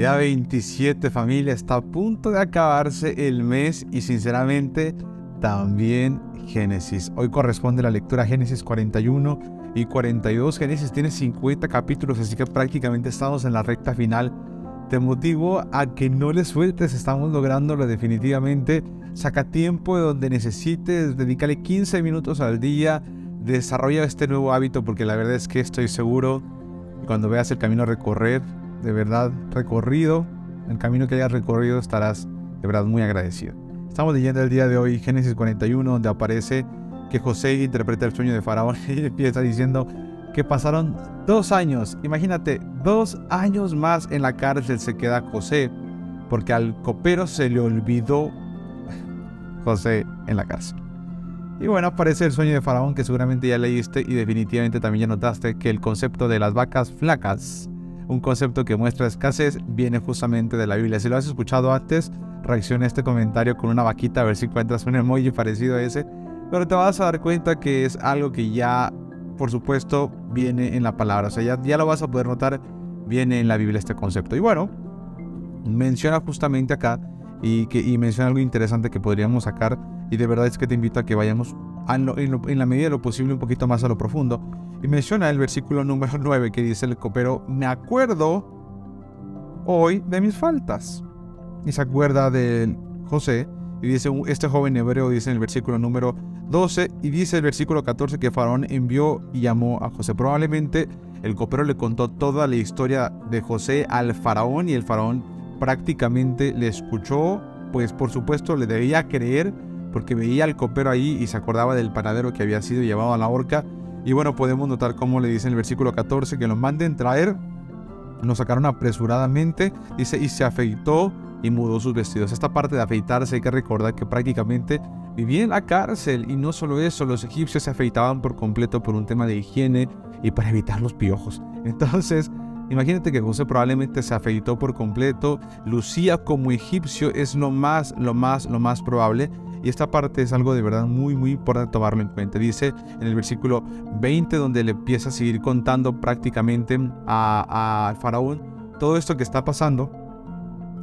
Día 27, familia, está a punto de acabarse el mes y sinceramente también Génesis. Hoy corresponde la lectura a Génesis 41 y 42. Génesis tiene 50 capítulos, así que prácticamente estamos en la recta final. Te motivo a que no le sueltes, estamos lográndolo definitivamente. Saca tiempo de donde necesites, dedícale 15 minutos al día, desarrolla este nuevo hábito porque la verdad es que estoy seguro que cuando veas el camino a recorrer, de verdad recorrido, el camino que hayas recorrido, estarás de verdad muy agradecido. Estamos leyendo el día de hoy Génesis 41, donde aparece que José interpreta el sueño de Faraón y empieza diciendo que pasaron 2 años. Imagínate, 2 años más en la cárcel se queda José, porque al copero se le olvidó José en la cárcel. Y bueno, aparece el sueño de Faraón, que seguramente ya leíste y definitivamente también ya notaste que el concepto de las vacas flacas, un concepto que muestra escasez, viene justamente de la Biblia. Si lo has escuchado antes, reacciona a este comentario con una vaquita a ver si encuentras un emoji parecido a ese. Pero te vas a dar cuenta que es algo que ya, por supuesto, viene en la palabra. O sea, ya lo vas a poder notar, viene en la Biblia este concepto. Y bueno, menciona justamente acá y menciona algo interesante que podríamos sacar. Y de verdad es que te invito a que vayamos en la medida de lo posible un poquito más a lo profundo. Y menciona el versículo número 9 que dice el copero: me acuerdo hoy de mis faltas. Y se acuerda de José. Y dice este joven hebreo, dice en el versículo número 12. Y dice el versículo 14 que Faraón envió y llamó a José. Probablemente el copero le contó toda la historia de José al Faraón. Y el Faraón prácticamente le escuchó. Pues por supuesto le debía creer, porque veía al copero ahí y se acordaba del panadero que había sido llevado a la horca. Y bueno, podemos notar cómo le dice en el versículo 14 que lo manden traer. Lo sacaron apresuradamente, dice, y se afeitó y mudó sus vestidos. Esta parte de afeitarse hay que recordar que prácticamente vivía en la cárcel. Y no solo eso, los egipcios se afeitaban por completo por un tema de higiene y para evitar los piojos. Entonces, imagínate que José probablemente se afeitó por completo, lucía como egipcio, es lo más probable. Y esta parte es algo de verdad muy importante tomarlo en cuenta. Dice en el versículo 20, donde le empieza a seguir contando prácticamente a Faraón todo esto que está pasando.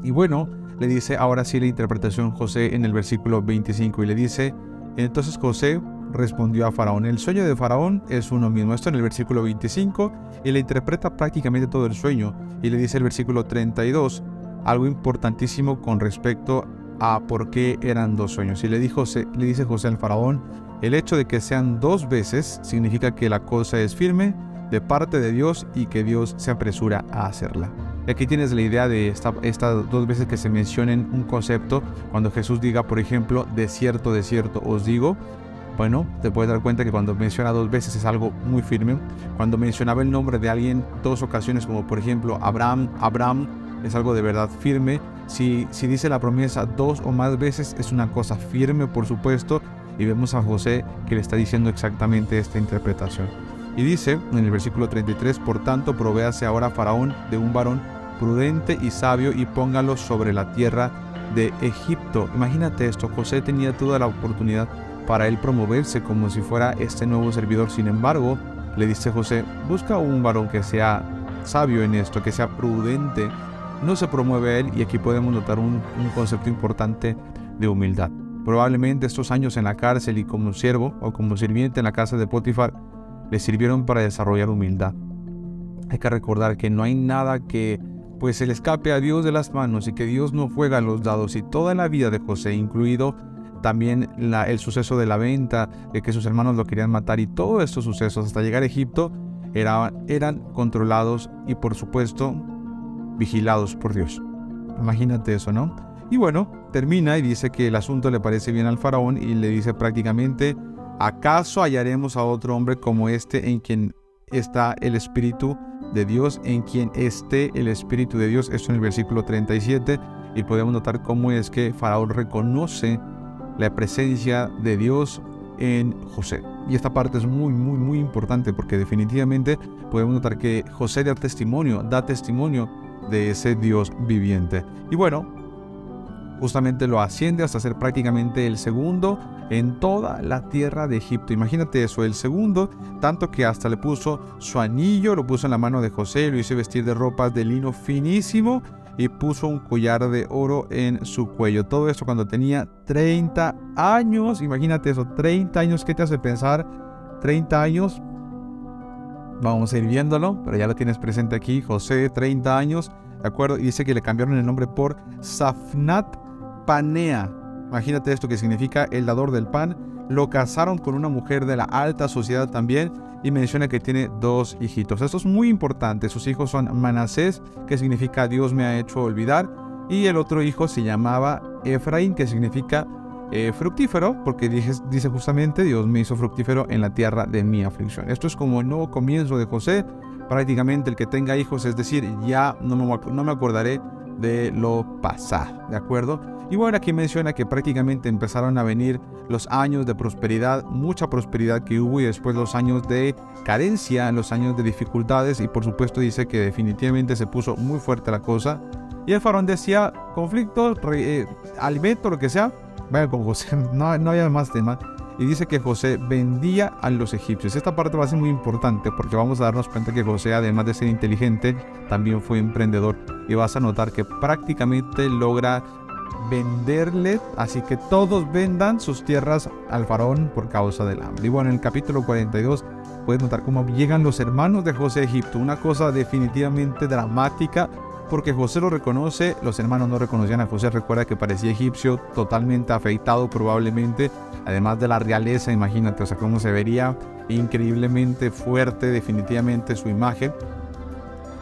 Y bueno, le dice ahora sí la interpretación José en el versículo 25. Y le dice: entonces José respondió a Faraón: el sueño de Faraón es uno mismo. Esto en el versículo 25. Y le interpreta prácticamente todo el sueño. Y le dice el versículo 32 algo importantísimo con respecto a por qué eran 2 sueños. Y le dice José al Faraón: el hecho de que sean 2 veces significa que la cosa es firme de parte de Dios y que Dios se apresura a hacerla. Y aquí tienes la idea de estas 2 veces que se mencionen un concepto. Cuando Jesús diga, por ejemplo, de cierto os digo, bueno, te puedes dar cuenta que cuando menciona 2 veces es algo muy firme. Cuando mencionaba el nombre de alguien 2 ocasiones, como por ejemplo Abraham, es algo de verdad firme. Si dice la promesa 2 o más veces, es una cosa firme, por supuesto. Y vemos a José que le está diciendo exactamente esta interpretación. Y dice en el versículo 33: por tanto, provéase ahora Faraón de un varón prudente y sabio y póngalo sobre la tierra de Egipto. Imagínate esto, José tenía toda la oportunidad para él promoverse como si fuera este nuevo servidor. Sin embargo, le dice José: busca un varón que sea sabio en esto, que sea prudente. No se promueve a él. Y aquí podemos notar un concepto importante de humildad. Probablemente estos años en la cárcel y como siervo o como sirviente en la casa de Potifar le sirvieron para desarrollar humildad. Hay que recordar que no hay nada que pues se le escape a Dios de las manos y que Dios no juega los dados. Y toda la vida de José, incluido también el suceso de la venta, de que sus hermanos lo querían matar, y todos estos sucesos hasta llegar a Egipto eran controlados y por supuesto vigilados por Dios. Imagínate eso, ¿no? Y bueno, termina y dice que el asunto le parece bien al Faraón y le dice prácticamente: ¿acaso hallaremos a otro hombre como este en quien está el Espíritu de Dios? En quien esté el Espíritu de Dios. Esto en el versículo 37. Y podemos notar cómo es que Faraón reconoce la presencia de Dios en José. Y esta parte es muy importante, porque definitivamente podemos notar que José da testimonio de ese Dios viviente. Y bueno, justamente lo asciende hasta ser prácticamente el segundo en toda la tierra de Egipto. Imagínate eso, el segundo, tanto que hasta le puso su anillo, lo puso en la mano de José, lo hizo vestir de ropas de lino finísimo y puso un collar de oro en su cuello. Todo esto cuando tenía 30 años. Imagínate eso, 30 años. ¿Qué te hace pensar? 30 años. Vamos a ir viéndolo, pero ya lo tienes presente aquí. José, 30 años, ¿de acuerdo? Y dice que le cambiaron el nombre por Safnat Panea. Imagínate esto, que significa el dador del pan. Lo casaron con una mujer de la alta sociedad también, y menciona que tiene 2 hijitos. Esto es muy importante. Sus hijos son Manasés, que significa Dios me ha hecho olvidar, y el otro hijo se llamaba Efraín, que significa fructífero, porque dice justamente Dios me hizo fructífero en la tierra de mi aflicción. Esto es como el nuevo comienzo de José. Prácticamente el que tenga hijos, es decir, ya no me acordaré de lo pasado, ¿de acuerdo? Y bueno, aquí menciona que prácticamente empezaron a venir los años de prosperidad, mucha prosperidad que hubo, y después los años de carencia, los años de dificultades, y por supuesto dice que definitivamente se puso muy fuerte la cosa. Y el faraón decía, conflicto, alimento, lo que sea, vaya con José, no había más tema. Y dice que José vendía a los egipcios. Esta parte va a ser muy importante porque vamos a darnos cuenta que José, además de ser inteligente, también fue emprendedor. Y vas a notar que prácticamente logra venderle, así que todos vendan sus tierras al faraón por causa del hambre. Y bueno, en el capítulo 42 puedes notar cómo llegan los hermanos de José a Egipto. Una cosa definitivamente dramática, porque José lo reconoce, los hermanos no reconocían a José. Recuerda que parecía egipcio, totalmente afeitado probablemente, además de la realeza, imagínate, o sea, cómo se vería increíblemente fuerte definitivamente su imagen.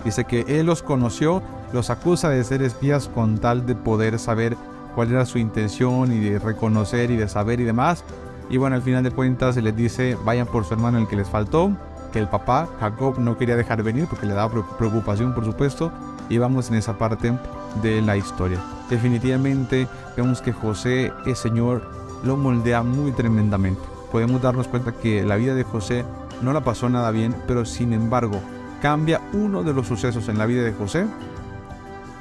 Dice que él los conoció, los acusa de ser espías con tal de poder saber cuál era su intención y de reconocer y de saber y demás. Y bueno, al final de cuentas se les dice, vayan por su hermano el que les faltó, que el papá, Jacob, no quería dejar venir porque le daba preocupación, por supuesto. Y vamos en esa parte de la historia. Definitivamente vemos que José, el Señor, lo moldea muy tremendamente. Podemos darnos cuenta que la vida de José no la pasó nada bien, pero sin embargo cambia uno de los sucesos en la vida de José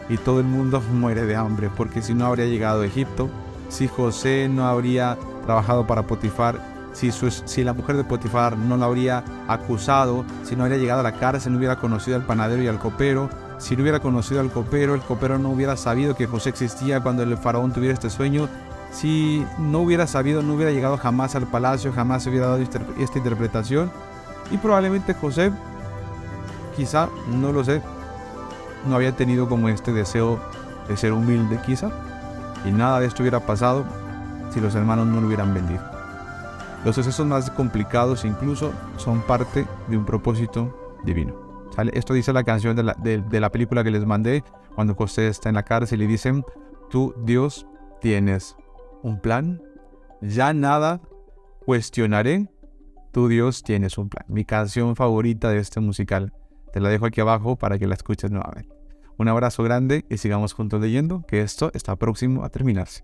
y todo el mundo muere de hambre, porque si no habría llegado a Egipto, si José no habría trabajado para Potifar, si la mujer de Potifar no la habría acusado, si no habría llegado a la cárcel, no hubiera conocido al panadero y al copero, si no hubiera conocido al copero, el copero no hubiera sabido que José existía cuando el faraón tuviera este sueño, si no hubiera sabido, no hubiera llegado jamás al palacio, jamás se hubiera dado esta interpretación, y probablemente José, quizá, no lo sé, no había tenido como este deseo de ser humilde quizá, y nada de esto hubiera pasado si los hermanos no lo hubieran vendido. Los sucesos más complicados incluso son parte de un propósito divino. ¿Sale? Esto dice la canción de la película que les mandé, cuando José está en la cárcel y dicen, tú Dios tienes un plan, ya nada cuestionaré, tú Dios tienes un plan. Mi canción favorita de este musical. Te la dejo aquí abajo para que la escuches nuevamente. Un abrazo grande y sigamos juntos leyendo, que esto está próximo a terminarse.